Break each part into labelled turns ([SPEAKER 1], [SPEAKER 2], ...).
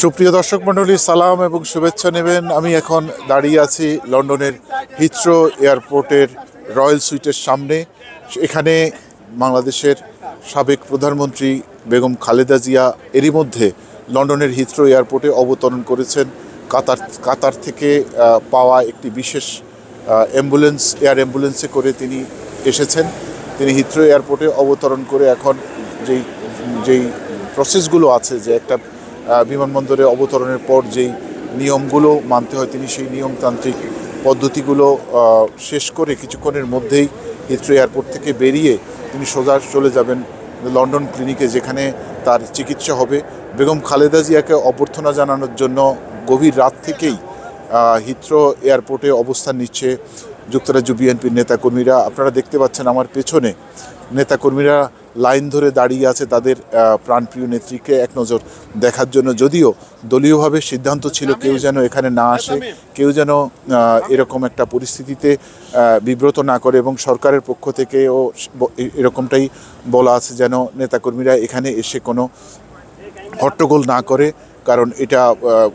[SPEAKER 1] সুপ্রিয় দর্শক মণ্ডলী, সালাম এবং শুভেচ্ছা নেবেন। আমি এখন দাঁড়িয়ে আছি লন্ডনের হিথ্রো এয়ারপোর্টের রয়্যাল সুইটের সামনে। এখানে বাংলাদেশের সাবেক প্রধানমন্ত্রী বেগম খালেদা জিয়া এরই মধ্যে লন্ডনের হিথ্রো এয়ারপোর্টে অবতরণ করেছেন। কাতার থেকে পাওয়া একটি বিশেষ এয়ার অ্যাম্বুলেন্সে করে তিনি এসেছেন। তিনি হিথ্রো এয়ারপোর্টে অবতরণ করে এখন যেই প্রসেসগুলো আছে, যে একটা বিমানবন্দরে অবতরণের পর যেই নিয়মগুলো মানতে হয়, তিনি সেই নিয়মতান্ত্রিক পদ্ধতিগুলো শেষ করে কিছুক্ষণের মধ্যেই হিথ্রো এয়ারপোর্ট থেকে বেরিয়ে তিনি সোজা চলে যাবেন লন্ডন ক্লিনিকে, যেখানে তার চিকিৎসা হবে। বেগম খালেদা জিয়াকে অভ্যর্থনা জানানোর জন্য গভীর রাত থেকেই হিথ্রো এয়ারপোর্টে অবস্থান নিচ্ছে যুক্তরাজ্য বিএনপির নেতাকর্মীরা। আপনারা দেখতে পাচ্ছেন আমার পেছনে নেতাকর্মীরা লাইন ধরে দাঁড়িয়ে আছে তাদের প্রাণপ্রিয় নেত্রীকে এক নজর দেখার জন্য। যদিও দলীয়ভাবে সিদ্ধান্ত ছিল কেউ যেন এখানে না আসে, কেউ যেন এরকম একটা পরিস্থিতিতে বিব্রত না করে, এবং সরকারের পক্ষ থেকেও এরকমটাই বলা আছে যেন নেতাকর্মীরা এখানে এসে কোনো হট্টগোল না করে, কারণ এটা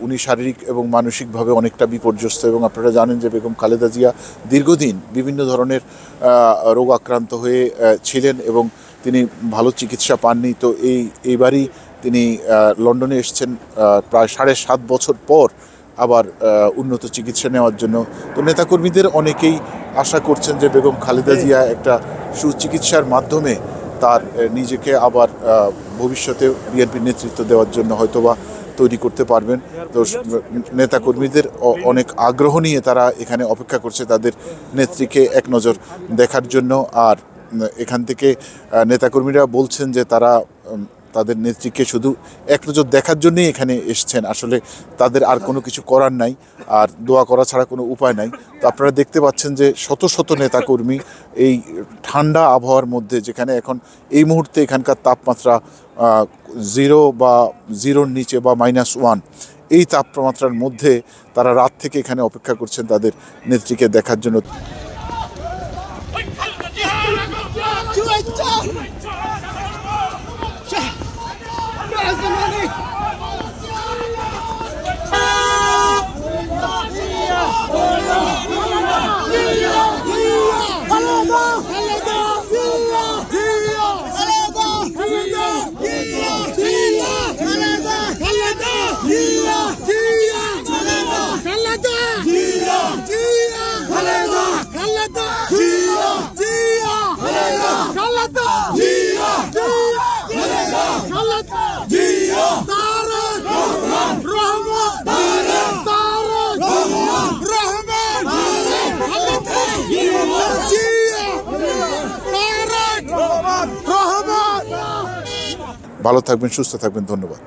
[SPEAKER 1] উনি শারীরিক এবং মানসিকভাবে অনেকটা বিপর্যস্ত। এবং আপনারা জানেন যে বেগম খালেদা জিয়া দীর্ঘদিন বিভিন্ন ধরনের রোগ আক্রান্ত হয়ে ছিলেন এবং তিনি ভালো চিকিৎসা পাননি। তো এইবারই তিনি লন্ডনে এসেছেন প্রায় 7.5 বছর পর আবার উন্নত চিকিৎসা নেওয়ার জন্য। তো নেতাকর্মীদের অনেকেই আশা করছেন যে বেগম খালেদা জিয়া একটা সুচিকিৎসার মাধ্যমে তার নিজেকে আবার ভবিষ্যতে বিএনপির নেতৃত্ব দেওয়ার জন্য হয়তোবা তৈরি করতে পারবেন। তো নেতাকর্মীদের অনেক আগ্রহ নিয়ে তারা এখানে অপেক্ষা করছে তাদের নেত্রীকে এক নজর দেখার জন্য। আর এখান থেকে নেতাকর্মীরা বলছেন যে তারা তাদের নেত্রীকে শুধু এক নজর দেখার জন্যই এখানে এসছেন, আসলে তাদের আর কোনো কিছু করার নাই, আর দোয়া করা ছাড়া কোনো উপায় নাই। তো আপনারা দেখতে পাচ্ছেন যে শত শত নেতাকর্মী এই ঠান্ডা আবহাওয়ার মধ্যে, যেখানে এখন এই মুহূর্তে এখানকার তাপমাত্রা 0 বা 0-র নিচে বা -1, এই তাপমাত্রার মধ্যে তারা রাত থেকে এখানে অপেক্ষা করছেন তাদের নেত্রীকে দেখার জন্য। ভালো থাকবেন, সুস্থ থাকবেন, ধন্যবাদ।